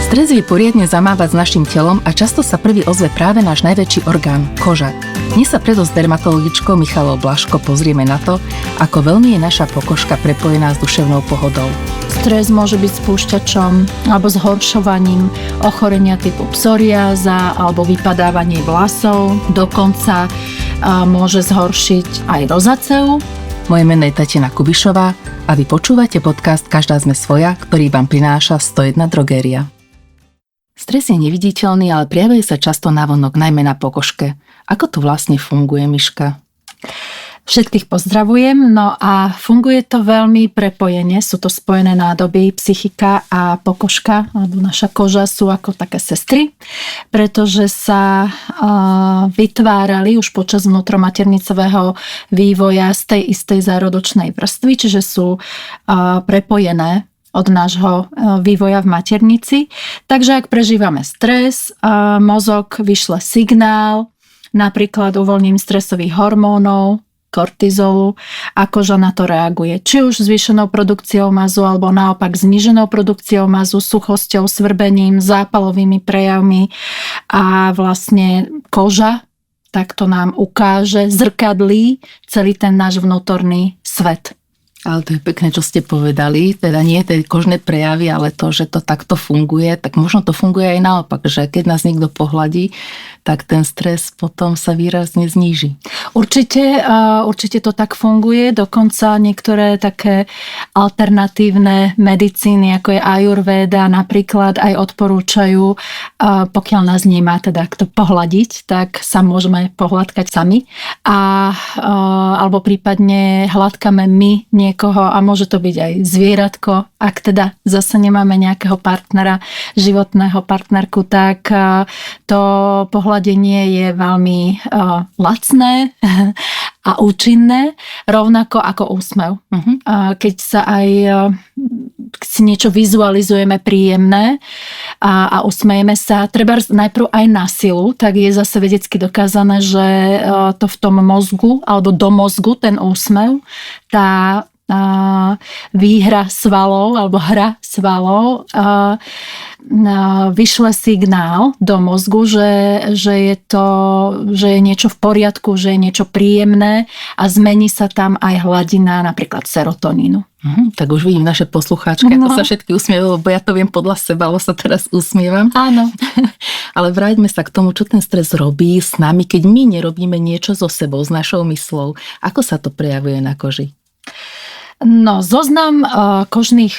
Stres vie poriadne zamávať s našim telom a často sa prvý ozve práve náš najväčší orgán, koža. Dnes sa preto s dermatologičkou Michalou Blažko pozrieme na to, ako veľmi je naša pokožka prepojená s duševnou pohodou. Stres môže byť spúšťačom alebo zhoršovaním ochorenia typu psoriáza alebo vypadávanie vlasov. Dokonca môže zhoršiť aj rozaceu. Moje meno je Tatiana Kubišová a vy počúvate podcast Každá sme svoja, ktorý vám prináša 101 drogéria. Stres je neviditeľný, ale prejavuje sa často navonok, najmä na pokožke. Ako to vlastne funguje, Miška? Všetkých pozdravujem, no a funguje to veľmi prepojene, sú to spojené nádoby, psychika a pokožka, alebo naša koža sú ako také sestry, pretože sa vytvárali už počas vnútromaternicového vývoja z tej istej zárodočnej vrstvy, čiže sú prepojené od nášho vývoja v maternici. Takže ak prežívame stres, mozog vyšle signál, napríklad uvoľním stresových hormónov, kortizolu a koža na to reaguje. Či už zvýšenou produkciou mazu, alebo naopak zníženou produkciou mazu, suchosťou, svrbením, zápalovými prejavmi a vlastne koža takto nám ukáže, zrkadlí celý ten náš vnútorný svet. Ale to je pekné, čo ste povedali, teda nie tie kožné prejavy, ale to, že to takto funguje, tak možno to funguje aj naopak, že keď nás niekto pohľadí, tak ten stres potom sa výrazne zníži. Určite to tak funguje, dokonca niektoré také alternatívne medicíny, ako je Ayurvéda, napríklad aj odporúčajú, pokiaľ nás nemá teda kto pohľadiť, tak sa môžeme pohľadkať sami alebo prípadne hladkame my niekoho a môže to byť aj zvieratko, ak teda zase nemáme nejakého partnera, životného partnerku, tak to pohľadenie je veľmi lacné a účinné, rovnako ako úsmev. Keď si niečo vizualizujeme príjemné a usmejeme sa, treba najprv aj na silu, tak je zase vedecky dokázané, že to v tom mozgu, alebo do mozgu, ten úsmev, tá výhra svalov alebo hra svalov vyšle signál do mozgu, že je niečo v poriadku, že je niečo príjemné a zmení sa tam aj hladina napríklad serotonínu. Tak už vidím naše poslucháčky, ako sa všetky usmievajú, lebo ja to viem podľa seba, lebo sa teraz usmievam. Áno. Ale vráťme sa k tomu, čo ten stres robí s nami, keď my nerobíme niečo so sebou, s našou myslou. Ako sa to prejavuje na koži? No, zoznam kožných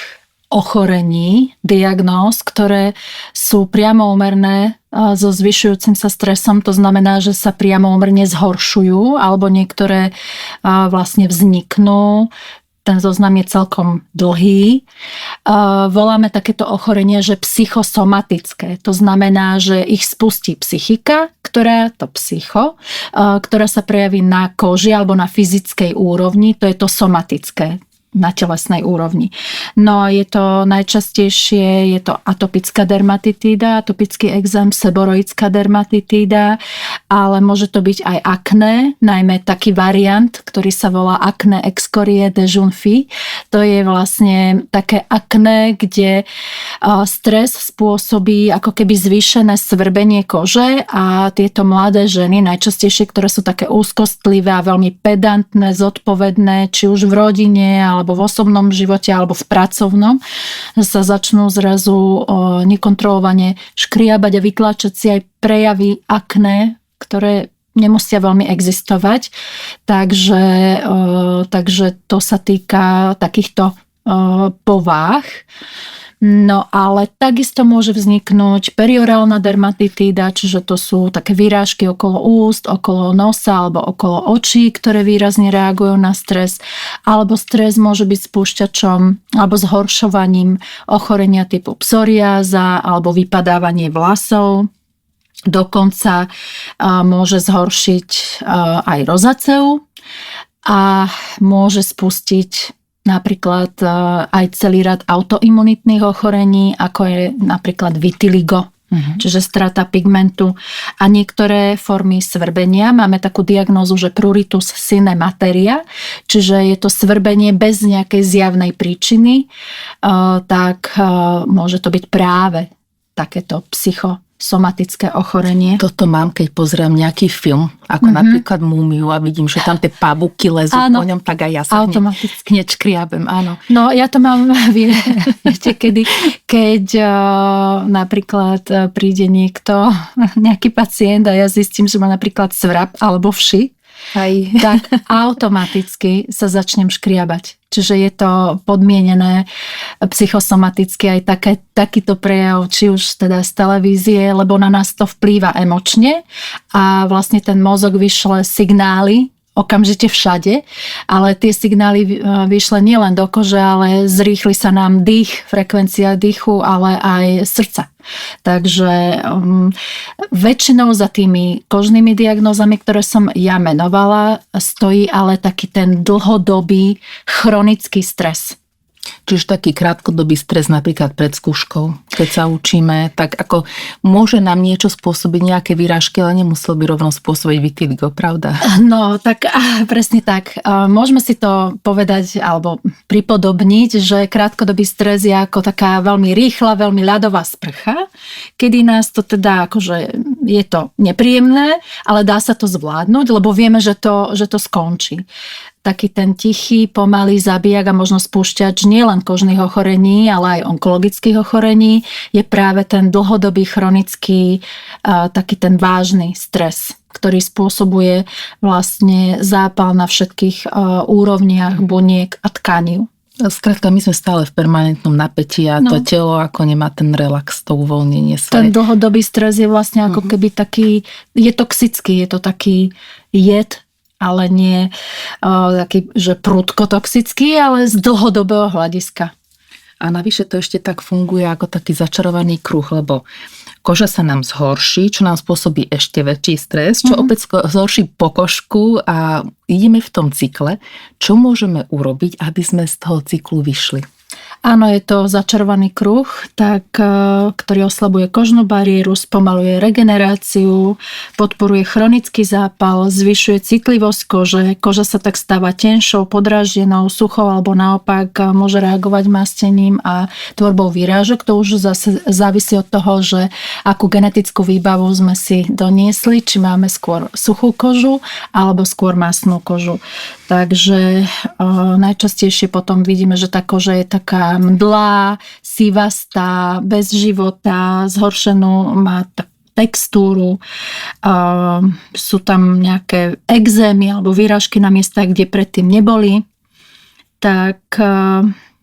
ochorení, diagnóz, ktoré sú priamo úmerné so zvyšujúcim sa stresom, to znamená, že sa priamo úmerne zhoršujú, alebo niektoré vlastne vzniknú. Ten zoznam je celkom dlhý. Voláme takéto ochorenie, že psychosomatické. To znamená, že ich spustí psychika, ktorá sa prejaví na koži alebo na fyzickej úrovni. To je to somatické, na telesnej úrovni. No je to najčastejšie, je to atopická dermatitída, atopický ekzém, seboroická dermatitída, ale môže to byť aj akné, najmä taký variant, ktorý sa volá akné excoriae de jeune fille. To je vlastne také akné, kde stres spôsobí ako keby zvýšené svrbenie kože a tieto mladé ženy, najčastejšie, ktoré sú také úzkostlivé a veľmi pedantné, zodpovedné, či už v rodine, alebo v osobnom živote, alebo v pracovnom, sa začnú zrazu nekontrolovane škriabať a vytlačať si aj prejavy akné, ktoré nemusia veľmi existovať. Takže to sa týka takýchto pováh. No ale takisto môže vzniknúť periorálna dermatitída, čiže to sú také výrážky okolo úst, okolo nosa alebo okolo očí, ktoré výrazne reagujú na stres. Alebo stres môže byť spúšťačom alebo zhoršovaním ochorenia typu psoriáza alebo vypadávanie vlasov. Dokonca môže zhoršiť aj rozaceu a môže spustiť napríklad aj celý rad autoimunitných ochorení, ako je napríklad vitiligo, čiže strata pigmentu a niektoré formy svrbenia. Máme takú diagnózu, že pruritus sine materia, čiže je to svrbenie bez nejakej zjavnej príčiny, tak môže to byť práve takéto psychosomatické ochorenie. Toto mám, keď pozriem nejaký film, ako napríklad Múmiu a vidím, že tam tie pavuky lezú po ňom, tak aj ja sa hneď škriabem, áno. No ja to mám ešte kedy, keď napríklad príde niekto, nejaký pacient a ja zistím, že má napríklad svrap alebo vši, tak automaticky sa začnem škriabať. Čiže je to podmienené psychosomaticky aj takýto prejav, či už teda z televízie, lebo na nás to vplýva emočne a vlastne ten mozog vyšle signály okamžite všade, ale tie signály vyšle nielen do kože, ale zrýchli sa nám dých, frekvencia dýchu, ale aj srdca. Takže väčšinou za tými kožnými diagnózami, ktoré som ja menovala, stojí ale taký ten dlhodobý chronický stres. Čiže taký krátkodobý stres napríklad pred skúškou, keď sa učíme, tak ako môže nám niečo spôsobiť, nejaké výražky, ale nemusel by rovno spôsobiť vitiligo, pravda? No, tak presne tak. Môžeme si to povedať alebo pripodobniť, že krátkodobý stres je ako taká veľmi rýchla, veľmi ľadová sprcha, kedy nás to teda akože je to nepríjemné, ale dá sa to zvládnuť, lebo vieme, že to skončí. Taký ten tichý, pomalý zabijak a možno spúšťač nielen kožných ochorení, ale aj onkologických ochorení je práve ten dlhodobý chronický, taký ten vážny stres, ktorý spôsobuje vlastne zápal na všetkých úrovniach buniek a tkaní. Skrátka, my sme stále v permanentnom napätí a to telo ako nemá ten relax, to uvoľnenie svoje. Ten dlhodobý stres je vlastne ako keby taký, je toxický, je to taký jed, ale nie taký, že prudko toxický, ale z dlhodobého hľadiska. A navyše to ešte tak funguje ako taký začarovaný kruh, lebo koža sa nám zhorší, čo nám spôsobí ešte väčší stres, čo opäť zhorší pokožku a ideme v tom cykle. Čo môžeme urobiť, aby sme z toho cyklu vyšli? Áno, je to začarovaný kruh, ktorý oslabuje kožnú bariéru, spomaluje regeneráciu, podporuje chronický zápal, zvyšuje citlivosť kože. Koža sa tak stáva tenšou, podráždenou, suchou alebo naopak môže reagovať mastením a tvorbou výrážok. To už zase závisí od toho, že akú genetickú výbavu sme si doniesli, či máme skôr suchú kožu alebo skôr masnú kožu. Takže najčastejšie potom vidíme, že tá koža je taká mdlá, sivastá, bez života, zhoršenú, má textúru, sú tam nejaké ekzémy alebo výražky na miestach, kde predtým neboli. Tak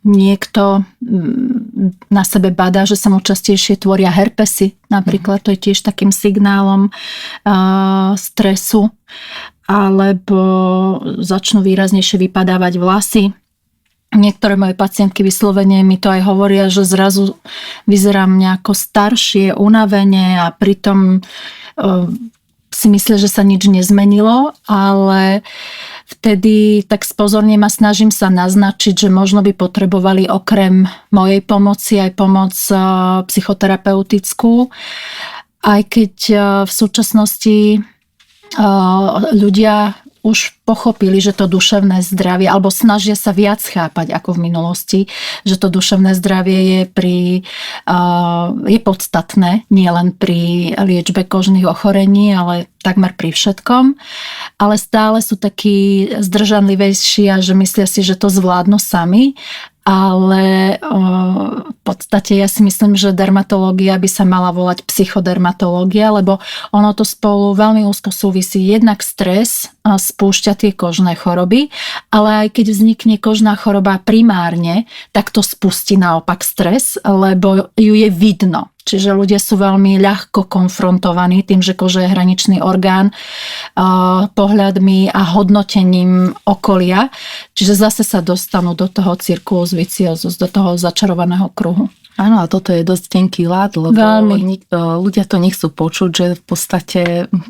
niekto na sebe badá, že sa mu častejšie tvoria herpesy. Napríklad to je tiež takým signálom stresu. Alebo začnú výraznejšie vypadávať vlasy. Niektoré moje pacientky vyslovene mi to aj hovoria, že zrazu vyzerám nejako staršie, unavene a pritom si myslia, že sa nič nezmenilo, ale vtedy tak spozorne ma snažím sa naznačiť, že možno by potrebovali okrem mojej pomoci aj pomoc psychoterapeutickú. Aj keď v súčasnosti ľudia už pochopili, že to duševné zdravie, alebo snažia sa viac chápať ako v minulosti, že to duševné zdravie je podstatné, nie len pri liečbe kožných ochorení, ale takmer pri všetkom. Ale stále sú takí zdržanlivejší a že myslia si, že to zvládnu sami. Ale v podstate ja si myslím, že dermatológia by sa mala volať psychodermatológia, lebo ono to spolu veľmi úzko súvisí. Jednak stres spúšťa tie kožné choroby, ale aj keď vznikne kožná choroba primárne, tak to spustí naopak stres, lebo ju je vidno. Čiže ľudia sú veľmi ľahko konfrontovaní tým, že koža je hraničný orgán, pohľadmi a hodnotením okolia. Čiže zase sa dostanú do toho circulus viciosus, do toho začarovaného kruhu. Áno, a toto je dosť tenký ľad, lebo ľudia to nechcú počuť, že v podstate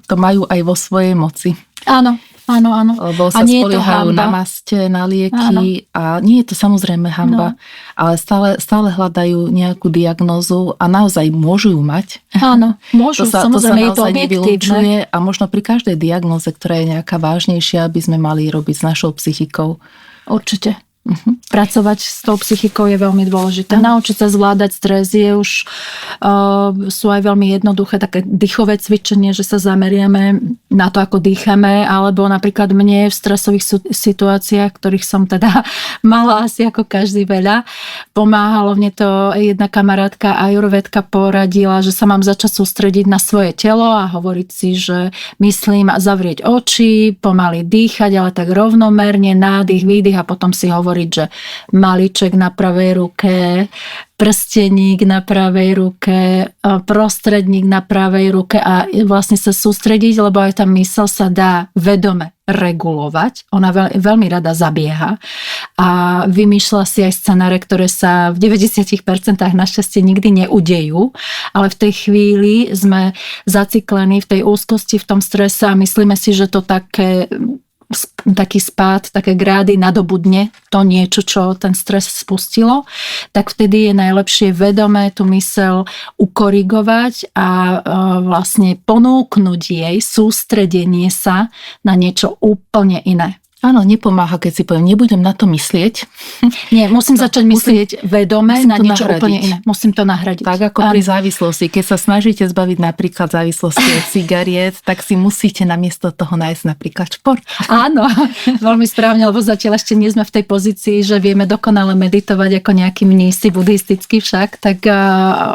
to majú aj vo svojej moci. Áno. Lebo sa spoliehajú na maste, na lieky a nie je to samozrejme hanba, ale stále hľadajú nejakú diagnózu a naozaj môžu ju mať. Áno, môžu, samozrejme je to objektívne. A možno pri každej diagnóze, ktorá je nejaká vážnejšia, by sme mali robiť s našou psychikou. Určite. Pracovať s tou psychikou je veľmi dôležité. Naučiť sa zvládať stres je už sú aj veľmi jednoduché také dýchové cvičenie, že sa zameriame na to, ako dýchame, alebo napríklad mne v stresových situáciách, ktorých som teda mala asi ako každý veľa, pomáhalo mne to jedna kamarátka ajurvédka poradila, že sa mám začať sústrediť na svoje telo a hovoriť si, že myslím zavrieť oči, pomaly dýchať, ale tak rovnomerne, nádych, výdych a potom si hovoriť, že malíček na pravej ruke, prsteník na pravej ruke, prostredník na pravej ruke a vlastne sa sústrediť, lebo aj tá myseľ sa dá vedome regulovať. Ona veľmi rada zabieha a vymýšľa si aj scenáre, ktoré sa v 90% našťastie nikdy neudejú, ale v tej chvíli sme zaciklení v tej úzkosti, v tom strese a myslíme si, že to taký spád, také grády nadobudne to niečo, čo ten stres spustilo, tak vtedy je najlepšie vedomé tú myseľ ukorigovať a vlastne ponúknuť jej sústredenie sa na niečo úplne iné. Áno, nepomáha, keď si poviem, nebudem na to myslieť. Nie, musím začať myslieť vedome na niečo nahradiť. Úplne iné. Musím to nahradiť. Tak ako pri závislosti. Keď sa snažíte zbaviť napríklad závislosti od cigariet, tak si musíte namiesto toho nájsť napríklad šport. Áno, veľmi správne, lebo zatiaľ ešte nie sme v tej pozícii, že vieme dokonale meditovať ako nejakí mnísi buddhistickí však, tak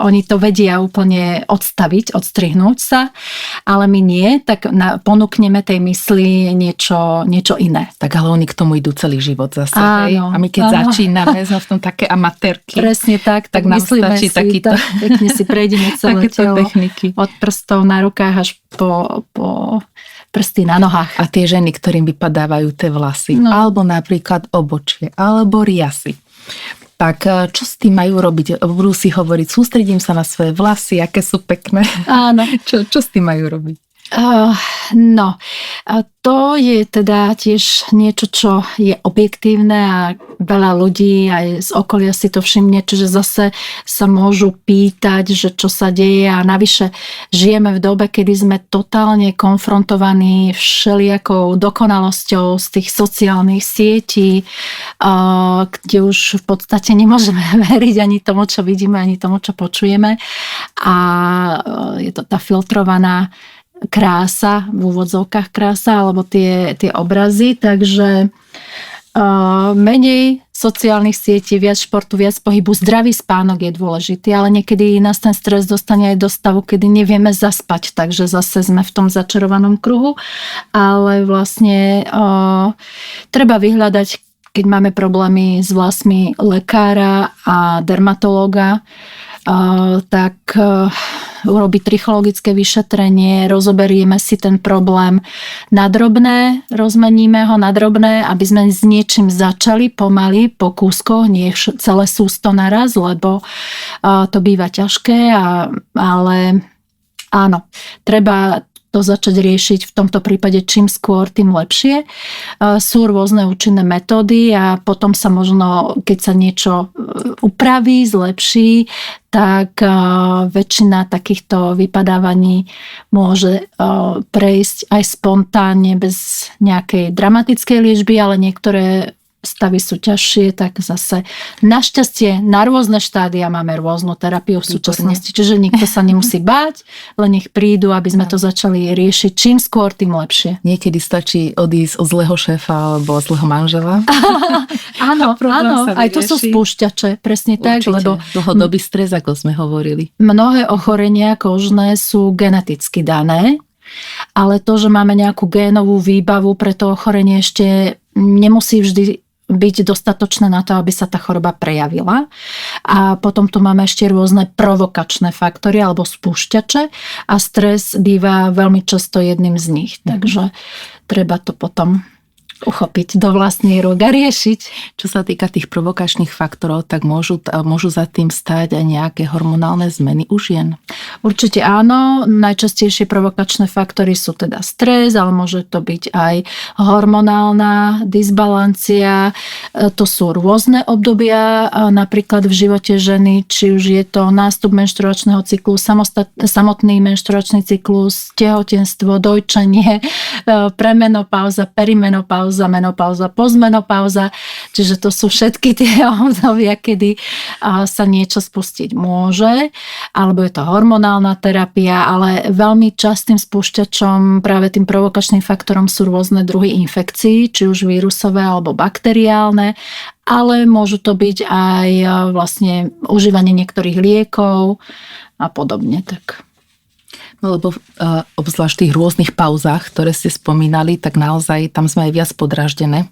oni to vedia úplne odstaviť, odstrihnúť sa, ale my nie, tak ponúkneme tej mysli niečo iné. Tak ale oni k tomu idú celý život zase. Áno, a my keď začíname, sme v tom také amatérky. Presne tak nám myslíme stačí si, takýto. pekne si prejdeme celé telo. Techniky. Od prstov na rukách až po prsty na nohách. A tie ženy, ktorým vypadávajú tie vlasy, alebo napríklad obočie, alebo riasy. Tak čo s tým majú robiť? Budú si hovoriť, sústredím sa na svoje vlasy, aké sú pekné. Áno. Čo s tým majú robiť? To je teda tiež niečo, čo je objektívne a veľa ľudí aj z okolia si to všimne, čiže zase sa môžu pýtať, že čo sa deje a navyše žijeme v dobe, kedy sme totálne konfrontovaní všelijakou dokonalosťou z tých sociálnych sietí, kde už v podstate nemôžeme veriť ani tomu, čo vidíme, ani tomu, čo počujeme a je to tá filtrovaná krása, v úvodzovkách krása, alebo tie obrazy, takže menej sociálnych sietí, viac športu, viac pohybu, zdravý spánok je dôležitý, ale niekedy nás ten stres dostane aj do stavu, kedy nevieme zaspať, takže zase sme v tom začarovanom kruhu, ale vlastne treba vyhľadať, keď máme problémy s vlasmi, lekára a dermatológa, tak urobiť trichologické vyšetrenie, rozoberieme si ten problém na drobné, rozmeníme ho na drobné, aby sme s niečím začali pomaly, po kúskoch, nie celé sústo naraz, lebo to býva ťažké, ale áno, treba to začať riešiť v tomto prípade čím skôr, tým lepšie. Sú rôzne účinné metódy a potom sa možno, keď sa niečo upraví, zlepší, tak väčšina takýchto vypadávaní môže prejsť aj spontánne bez nejakej dramatickej liečby, ale niektoré stavy sú ťažšie, tak zase našťastie na rôzne štádia máme rôznu terapiu v súčasnosti, čiže nikto sa nemusí báť, len nech prídu, aby sme to začali riešiť čím skôr, tým lepšie. Niekedy stačí odísť od zlého šéfa alebo od zlého manžela. Áno, aj to sú spúšťače, presne tak. Určite, Lebo dlhodobý stres, ako sme hovorili. Mnohé ochorenia kožné sú geneticky dané, ale to, že máme nejakú génovú výbavu pre to ochorenie, ešte nemusí vždy byť dostatočné na to, aby sa tá choroba prejavila. A potom tu máme ešte rôzne provokačné faktory alebo spúšťače a stres býva veľmi často jedným z nich. Takže treba to potom uchopiť do vlastnej rúk a riešiť. Čo sa týka tých provokačných faktorov, tak môžu za tým stáť aj nejaké hormonálne zmeny u žien? Určite áno. Najčastejšie provokačné faktory sú teda stres, ale môže to byť aj hormonálna disbalancia. To sú rôzne obdobia, napríklad v živote ženy, či už je to nástup menštruačného cyklu, samotný menštruačný cyklus, tehotenstvo, dojčenie, premenopauza, perimenopauza, menopauza, postmenopauza. Čiže to sú všetky tie obdobia, kedy sa niečo spustiť môže, alebo je to hormonálna terapia, ale veľmi častým spúšťačom, práve tým provokačným faktorom sú rôzne druhy infekcií, či už vírusové alebo bakteriálne, ale môžu to byť aj vlastne užívanie niektorých liekov a podobne. Tak. No lebo obzvlášť v tých rôznych pauzách, ktoré ste spomínali, tak naozaj tam sme aj viac podráždené.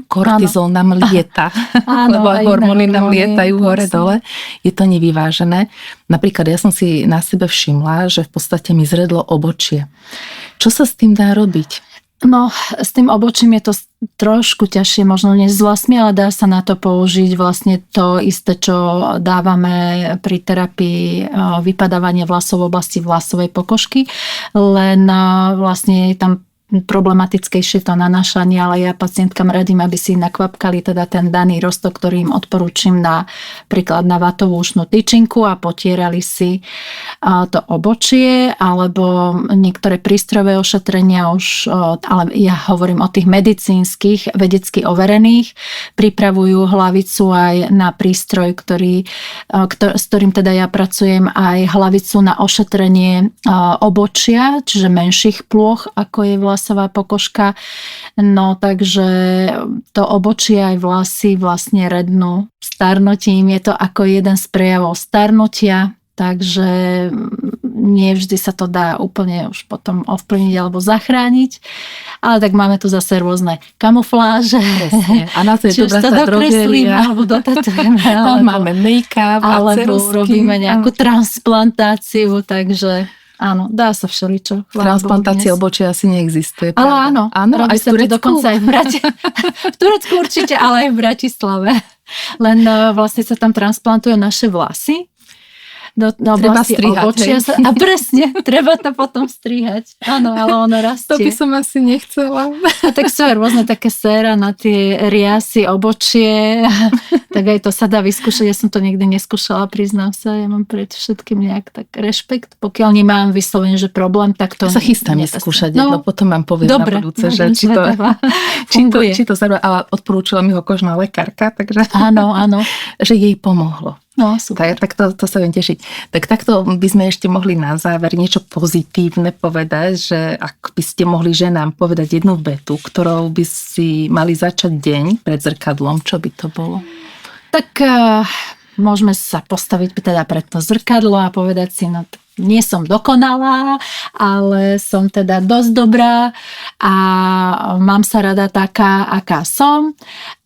Kortizol nám lieta, lebo aj hormóny nám lietajú hore-dole. Je to nevyvážené. Napríklad ja som si na sebe všimla, že v podstate mi zredlo obočie. Čo sa s tým dá robiť? No, s tým obočím je to trošku ťažšie možno než s vlasmi, ale dá sa na to použiť vlastne to isté, čo dávame pri terapii vypadávania vlasov v oblasti vlasovej pokožky, len vlastne tam problematickejšie to nanášanie, ale ja pacientkám radím, aby si nakvapkali teda ten daný roztok, ktorý im odporúčim príklad na vatovú ušnú tyčinku a potierali si to obočie, alebo niektoré prístrojové ošetrenia už, ale ja hovorím o tých medicínskych, vedecky overených, pripravujú hlavicu aj na prístroj, s ktorým teda ja pracujem, aj hlavicu na ošetrenie obočia, čiže menších plôch, ako je vlasová pokožka. No takže to obočie aj vlasy vlastne rednú starnutím. Je to ako jeden z prejavov starnutia, takže nie vždy sa to dá úplne už potom ovplyvniť alebo zachrániť. Ale tak máme tu zase rôzne kamufláže. Presne. A na to je dobrá tá drogeria. Alebo dotatujeme. Tam máme make-up a alebo ceruzky. robíme nejakú transplantáciu, takže áno, dá sa všeličo. Transplantácia obočia asi neexistuje. Ale áno, aj sa to dokonca aj v Turecku určite, ale aj v Bratislave. Len vlastne sa tam transplantujú naše vlasy. Do treba strihať. Obočia a presne, treba to potom strihať. Áno, ale ono rastie. To by som asi nechcela. A tak sú aj rôzne také séra na tie riasy, obočie. Tak aj to sa dá vyskúšať. Ja som to nikdy neskúšala, priznám sa. Ja mám pred všetkým nejak tak rešpekt. Pokiaľ nemám vyslovene, že problém, tak to... Ja sa chystám skúšať, no potom vám poviem dobre, na budúce, že či to sa... Ale odporúčila mi ho kožná lekárka, takže... Áno. Že jej pomohlo. No, super. Tak to sa viem tešiť. Tak takto by sme ešte mohli na záver niečo pozitívne povedať, že ak by ste mohli ženám povedať jednu vetu, ktorou by si mali začať deň pred zrkadlom, čo by to bolo? Tak môžeme sa postaviť teda pred to zrkadlo a povedať si, no nie som dokonalá, ale som teda dosť dobrá a mám sa rada taká, aká som.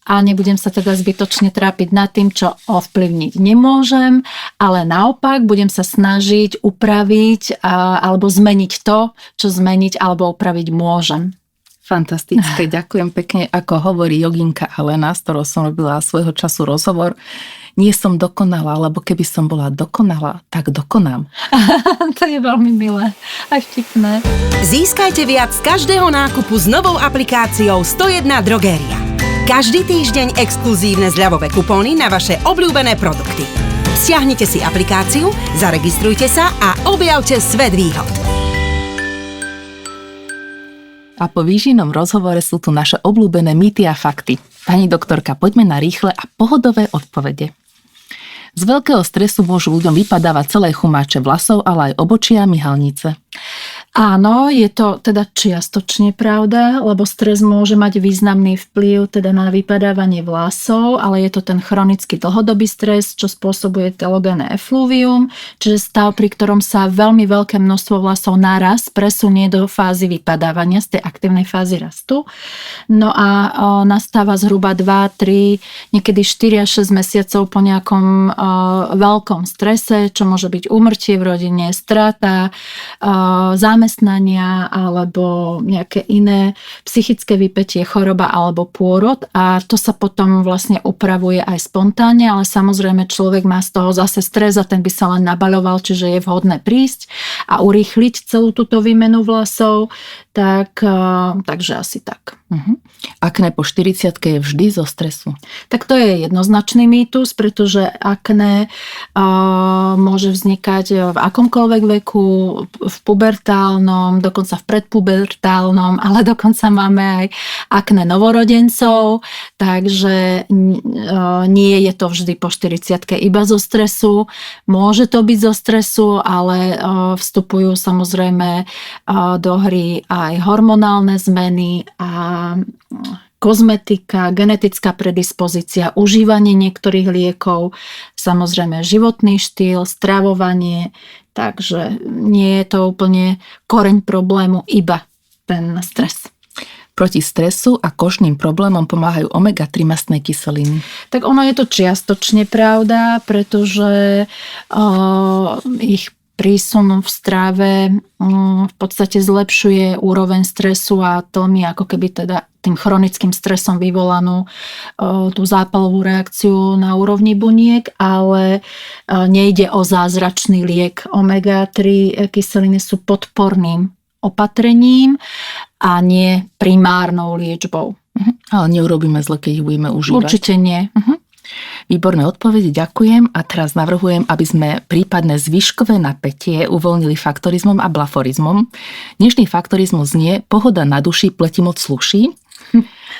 A nebudem sa teda zbytočne trápiť nad tým, čo ovplyvniť nemôžem, ale naopak budem sa snažiť upraviť alebo zmeniť to, čo zmeniť alebo upraviť môžem. Fantastické, ďakujem pekne. Ako hovorí joginka Alena, s ktorou som robila svojho času rozhovor, nie som dokonalá, lebo keby som bola dokonalá, tak dokonám. To je veľmi milé a vtipné. Získajte viac z každého nákupu s novou aplikáciou 101 Drogéria. Každý týždeň exkluzívne zľavové kupóny na vaše obľúbené produkty. Stiahnite si aplikáciu, zaregistrujte sa a objavte svet výhod. A po výživnom rozhovore sú tu naše obľúbené mýty a fakty. Pani doktorka, poďme na rýchle a pohodové odpovede. Z veľkého stresu môžu ľuďom vypadávať celé chumáče vlasov, ale aj obočia a myhalnice. Áno, je to teda čiastočne pravda, lebo stres môže mať významný vplyv teda na vypadávanie vlasov, ale je to ten chronický dlhodobý stres, čo spôsobuje telogénne eflúvium, čiže stav, pri ktorom sa veľmi veľké množstvo vlasov naraz presunie do fázy vypadávania, z tej aktívnej fázy rastu. No a nastáva zhruba 2, 3, niekedy 4 až 6 mesiacov po nejakom veľkom strese, čo môže byť úmrtie v rodine, strata, zamestnania alebo nejaké iné psychické vypätie, choroba alebo pôrod a to sa potom vlastne upravuje aj spontánne, ale samozrejme človek má z toho zase stres a ten by sa len nabaľoval, čiže je vhodné prísť a urýchliť celú túto výmenu vlasov, takže asi tak. Akné po 40-ke je vždy zo stresu? Tak to je jednoznačný mýtus, pretože akné môže vznikať v akomkoľvek veku, v pubertálnom, dokonca v predpubertálnom, ale dokonca máme aj akné novorodencov, takže nie je to vždy po 40-ke iba zo stresu. Môže to byť zo stresu, ale vstupujú samozrejme do hry aj hormonálne zmeny a kozmetika, genetická predispozícia, užívanie niektorých liekov, samozrejme životný štýl, stravovanie, takže nie je to úplne koreň problému, iba ten stres. Proti stresu a kožným problémom pomáhajú omega-3 mastné kyseliny. Tak ono je to čiastočne pravda, pretože ich prísun v strave v podstate zlepšuje úroveň stresu a tlmi ako keby teda tým chronickým stresom vyvolanú tú zápalovú reakciu na úrovni buniek, ale nejde o zázračný liek. Omega-3 kyseliny sú podporným opatrením a nie primárnou liečbou. Ale neurobíme zle, keď ich budeme užívať. Určite nie. Výborné odpovede, ďakujem a teraz navrhujem, aby sme prípadné zvyškové napätie uvoľnili faktorizmom a blaforizmom. Dnešný faktorizmus znie pohoda na duši, pleti moc sluší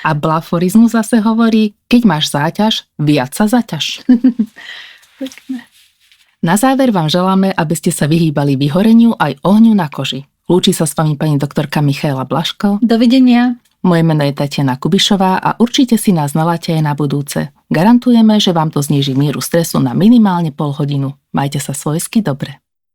a blaforizmus zase hovorí, keď máš záťaž, viac sa zaťaž. Na záver vám želáme, aby ste sa vyhýbali vyhoreniu aj ohňu na koži. Lúči sa s vami pani doktorka Michaela Blaško. Dovidenia. Moje meno je Tatiana Kubišová a určite si nás naláte aj na budúce. Garantujeme, že vám to zníži mieru stresu na minimálne pol hodinu. Majte sa svojsky dobre.